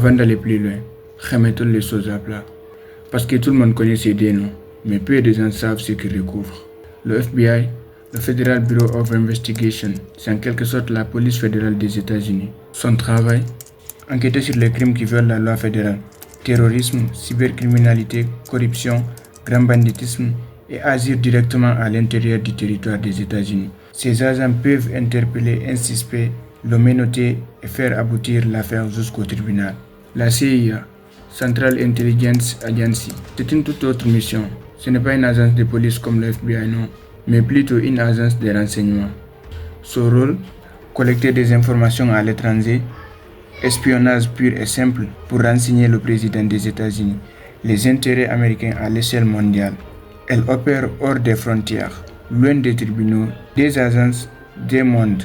Avant d'aller plus loin, remettons les choses à plat. Parce que tout le monde connaît ces deux noms, mais peu de gens savent ce qu'ils recouvrent. Le FBI, le Federal Bureau of Investigation, c'est en quelque sorte la police fédérale des États-Unis. Son travail, enquêter sur les crimes qui violent la loi fédérale, terrorisme, cybercriminalité, corruption, grand banditisme et agir directement à l'intérieur du territoire des États-Unis. Ces agents peuvent interpeller un suspect, le menotter et faire aboutir l'affaire jusqu'au tribunal. La CIA, Central Intelligence Agency, c'est une toute autre mission. Ce n'est pas une agence de police comme le FBI, non, mais plutôt une agence de renseignement. Son rôle, collecter des informations à l'étranger, espionnage pur et simple pour renseigner le président des États-Unis, les intérêts américains à l'échelle mondiale. Elle opère hors des frontières, loin des tribunaux, des agences, des mondes.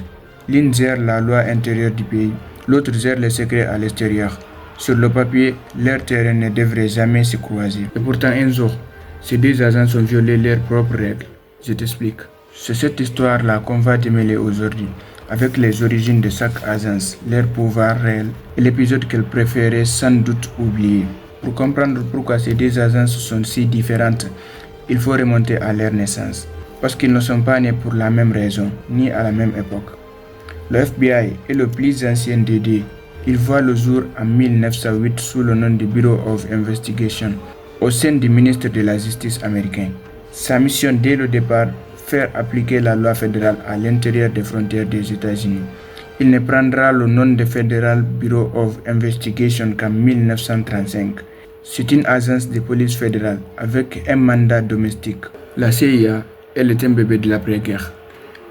L'une gère la loi intérieure du pays, l'autre gère les secrets à l'extérieur. Sur le papier, leurs terrains ne devraient jamais se croiser. Et pourtant, un jour, ces deux agences ont violé leurs propres règles. Je t'explique. C'est cette histoire-là qu'on va démêler aujourd'hui, avec les origines de chaque agence, leurs pouvoirs réels et l'épisode qu'elles préféraient sans doute oublier. Pour comprendre pourquoi ces deux agences sont si différentes, il faut remonter à leur naissance, parce qu'ils ne sont pas nés pour la même raison, ni à la même époque. Le FBI est le plus ancien des deux. Il voit le jour en 1908 sous le nom de Bureau of Investigation, au sein du ministère de la Justice américain. Sa mission dès le départ, faire appliquer la loi fédérale à l'intérieur des frontières des États-Unis. Il ne prendra le nom de Federal Bureau of Investigation qu'en 1935. C'est une agence de police fédérale avec un mandat domestique. La CIA, elle est un bébé de l'après-guerre.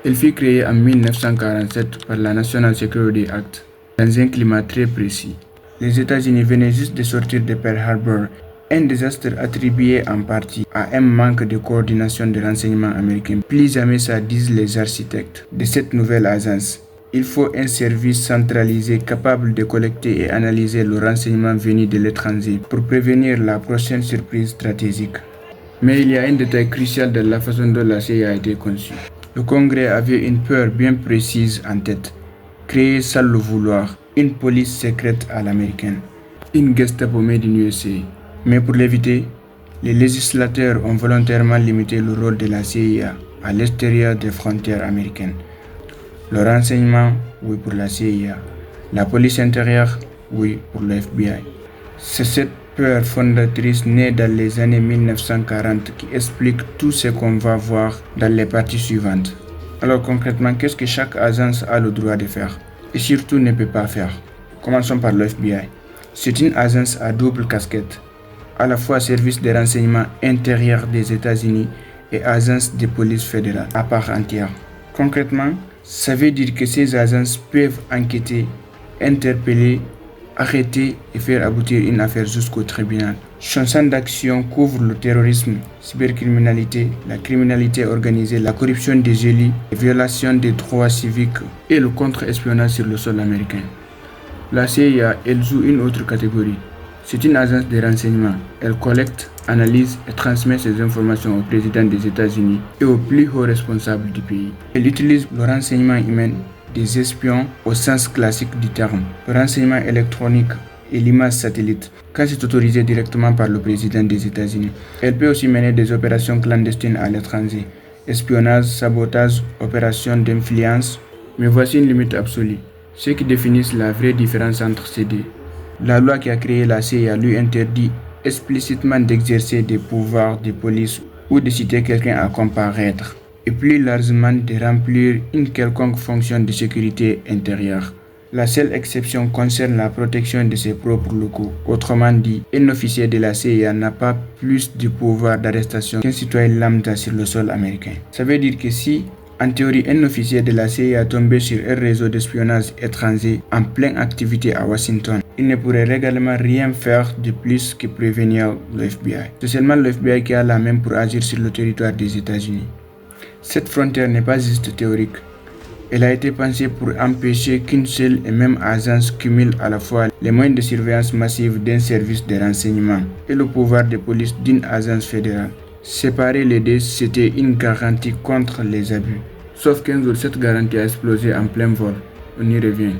Elle fut créée en 1947 par la National Security Act, dans un climat très précis. Les États-Unis venaient juste de sortir de Pearl Harbor, un désastre attribué en partie à un manque de coordination de renseignement américain. Plus jamais ça disent les architectes de cette nouvelle agence. Il faut un service centralisé capable de collecter et analyser le renseignement venu de l'étranger pour prévenir la prochaine surprise stratégique. Mais il y a un détail crucial dans la façon dont la CIA a été conçue. Le Congrès avait une peur bien précise en tête. Créer sans le vouloir une police secrète à l'américaine, une Gestapo made in USA. Mais pour l'éviter, les législateurs ont volontairement limité le rôle de la CIA à l'extérieur des frontières américaines. Le renseignement, oui pour la CIA. La police intérieure, oui pour le FBI. C'est cette peur fondatrice née dans les années 1940 qui explique tout ce qu'on va voir dans les parties suivantes. Alors concrètement, qu'est-ce que chaque agence a le droit de faire et surtout ne peut pas faire? Commençons par le FBI. C'est une agence à double casquette, à la fois service de renseignement intérieur des États-Unis et agence de police fédérale à part entière. Concrètement, ça veut dire que ces agences peuvent enquêter, interpeller, arrêter et faire aboutir une affaire jusqu'au tribunal. Son champ d'action couvre le terrorisme, cybercriminalité, la criminalité organisée, la corruption des élus, les violations des droits civiques et le contre-espionnage sur le sol américain. La CIA, elle joue une autre catégorie. C'est une agence de renseignement. Elle collecte, analyse et transmet ces informations au président des États-Unis et aux plus hauts responsables du pays. Elle utilise le renseignement humain, des espions au sens classique du terme, le renseignement électronique et l'image satellite, quand c'est autorisé directement par le président des États-Unis. Elle peut aussi mener des opérations clandestines à l'étranger, espionnage, sabotage, opérations d'influence. Mais voici une limite absolue, ce qui définit la vraie différence entre ces deux. La loi qui a créé la CIA lui interdit explicitement d'exercer des pouvoirs de police ou de citer quelqu'un à comparaître, et plus largement de remplir une quelconque fonction de sécurité intérieure. La seule exception concerne la protection de ses propres locaux. Autrement dit, un officier de la CIA n'a pas plus de pouvoir d'arrestation qu'un citoyen lambda sur le sol américain. Ça veut dire que si, en théorie, un officier de la CIA tombait sur un réseau d'espionnage étranger en pleine activité à Washington, il ne pourrait légalement rien faire de plus que prévenir le FBI. C'est seulement le FBI qui a la main pour agir sur le territoire des États-Unis. Cette frontière n'est pas juste théorique. Elle a été pensée pour empêcher qu'une seule et même agence cumule à la fois les moyens de surveillance massive d'un service de renseignement et le pouvoir de police d'une agence fédérale. Séparer les deux, c'était une garantie contre les abus. Sauf qu'un jour, cette garantie a explosé en plein vol. On y revient.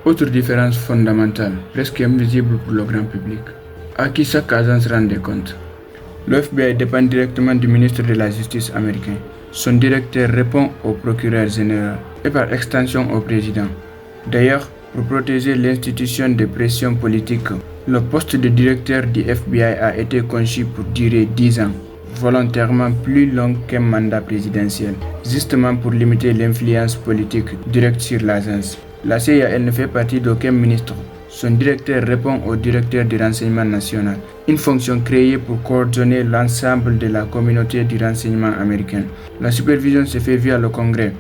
Autre différence fondamentale, presque invisible pour le grand public, à qui chaque agence rend des comptes. Le FBI dépend directement du ministre de la Justice américain. Son directeur répond au procureur général et par extension au président. D'ailleurs, pour protéger l'institution de pression politique, le poste de directeur du FBI a été conçu pour durer 10 ans, volontairement plus long qu'un mandat présidentiel, justement pour limiter l'influence politique directe sur l'agence. La CIA, elle ne fait partie d'aucun ministre. Son directeur répond au directeur du renseignement national, une fonction créée pour coordonner l'ensemble de la communauté du renseignement américain. La supervision se fait via le Congrès,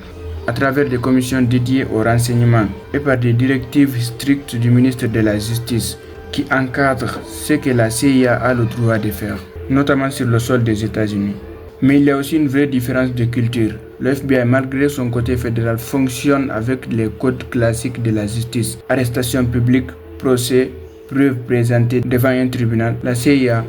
à travers des commissions dédiées au renseignement et par des directives strictes du ministre de la Justice qui encadrent ce que la CIA a le droit de faire, notamment sur le sol des États-Unis. Mais il y a aussi une vraie différence de culture. Le FBI, malgré son côté fédéral, fonctionne avec les codes classiques de la justice. Arrestation publique, procès, preuves présentées devant un tribunal. La CIA,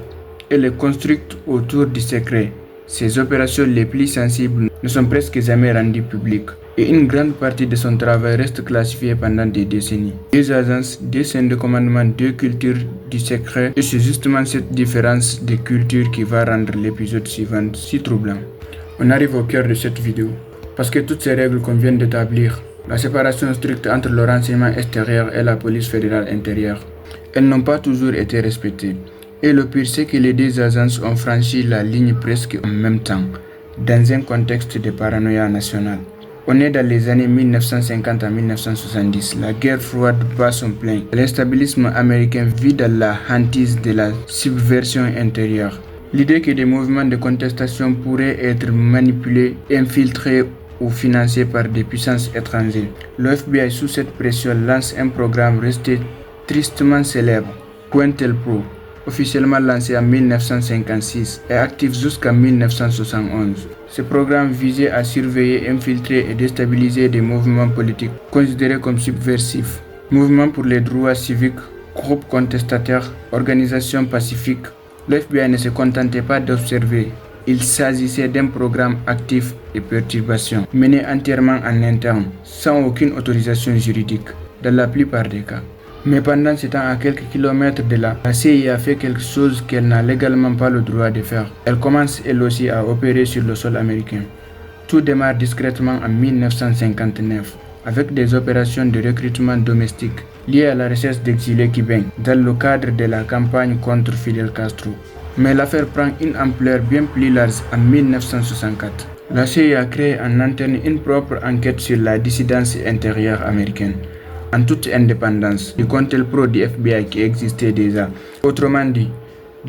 elle est construite autour du secret. Ses opérations les plus sensibles ne sont presque jamais rendues publiques. Et une grande partie de son travail reste classifiée pendant des décennies. Deux agences, deux scènes de commandement, deux cultures du secret. Et c'est justement cette différence de culture qui va rendre l'épisode suivant si troublant. On arrive au cœur de cette vidéo. Parce que toutes ces règles qu'on vient d'établir, la séparation stricte entre le renseignement extérieur et la police fédérale intérieure, elles n'ont pas toujours été respectées. Et le pire, c'est que les deux agences ont franchi la ligne presque en même temps, dans un contexte de paranoïa nationale. On est dans les années 1950 à 1970. La guerre froide bat son plein. L'instabilisme américain vit dans la hantise de la subversion intérieure. L'idée que des mouvements de contestation pourraient être manipulés, infiltrés ou financés par des puissances étrangères. Le FBI, sous cette pression, lance un programme resté tristement célèbre, COINTELPRO, officiellement lancé en 1956 et actif jusqu'en 1971. Ce programme visait à surveiller, infiltrer et déstabiliser des mouvements politiques considérés comme subversifs, mouvements pour les droits civiques, groupes contestataires, organisations pacifiques. Le FBI ne se contentait pas d'observer. Il s'agissait d'un programme actif de perturbation, mené entièrement en interne, sans aucune autorisation juridique, dans la plupart des cas. Mais pendant ce temps, à quelques kilomètres de là, la CIA fait quelque chose qu'elle n'a légalement pas le droit de faire. Elle commence elle aussi à opérer sur le sol américain. Tout démarre discrètement en 1959, avec des opérations de recrutement domestique liées à la recherche d'exilés cubains, dans le cadre de la campagne contre Fidel Castro. Mais l'affaire prend une ampleur bien plus large en 1964. La CIA crée en interne une propre enquête sur la dissidence intérieure américaine, en toute indépendance du COINTELPRO du FBI qui existait déjà. Autrement dit,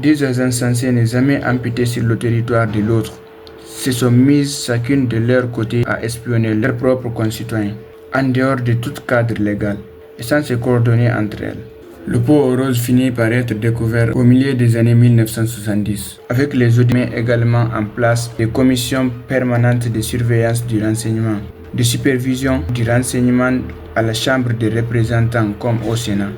deux agents censés ne jamais amputés sur le territoire de l'autre se sont mises chacune de leur côté à espionner leurs propres concitoyens, en dehors de tout cadre légal, et sans se coordonner entre elles. Le pot aux roses finit par être découvert au milieu des années 1970, avec les audits également en place des commissions permanentes de surveillance du renseignement, de supervision du renseignement à la Chambre des représentants comme au Sénat.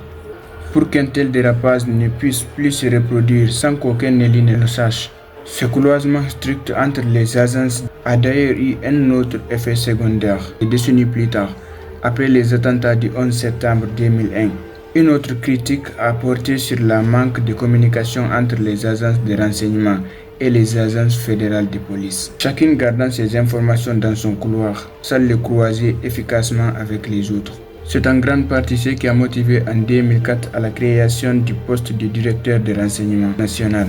Pour qu'un tel dérapage ne puisse plus se reproduire sans qu'aucun élu ne le sache, ce cloisonnement strict entre les agences a d'ailleurs eu un autre effet secondaire des décennies plus tard, après les attentats du 11 septembre 2001. Une autre critique a porté sur le manque de communication entre les agences de renseignement et les agences fédérales de police, chacune gardant ses informations dans son couloir, sans les croiser efficacement avec les autres. C'est en grande partie ce qui a motivé en 2004 à la création du poste de directeur de renseignement national,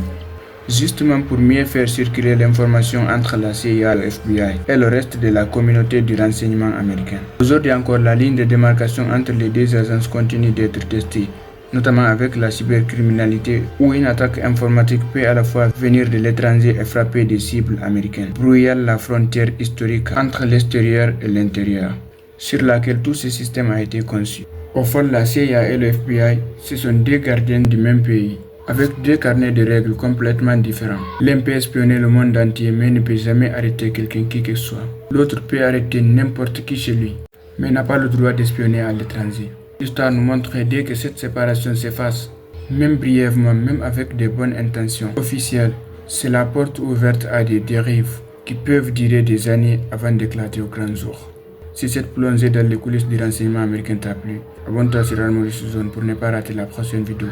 justement pour mieux faire circuler l'information entre la CIA, le FBI et le reste de la communauté du renseignement américain. Aujourd'hui encore, la ligne de démarcation entre les deux agences continue d'être testée, notamment avec la cybercriminalité où une attaque informatique peut à la fois venir de l'étranger et frapper des cibles américaines, brouillant la frontière historique entre l'extérieur et l'intérieur, sur laquelle tout ce système a été conçu. Au fond, la CIA et le FBI, ce sont deux gardiens du même pays, avec deux carnets de règles complètement différents. L'un peut espionner le monde entier mais ne peut jamais arrêter quelqu'un qui que ce soit. L'autre peut arrêter n'importe qui chez lui, mais n'a pas le droit d'espionner à l'étranger. L'histoire nous montre dès que cette séparation s'efface, même brièvement, même avec de bonnes intentions officielles, c'est la porte ouverte à des dérives qui peuvent durer des années avant d'éclater au grand jour. Si cette plongée dans les coulisses du renseignement américain t'a plu, abonne-toi sur Al Maurice Zone pour ne pas rater la prochaine vidéo.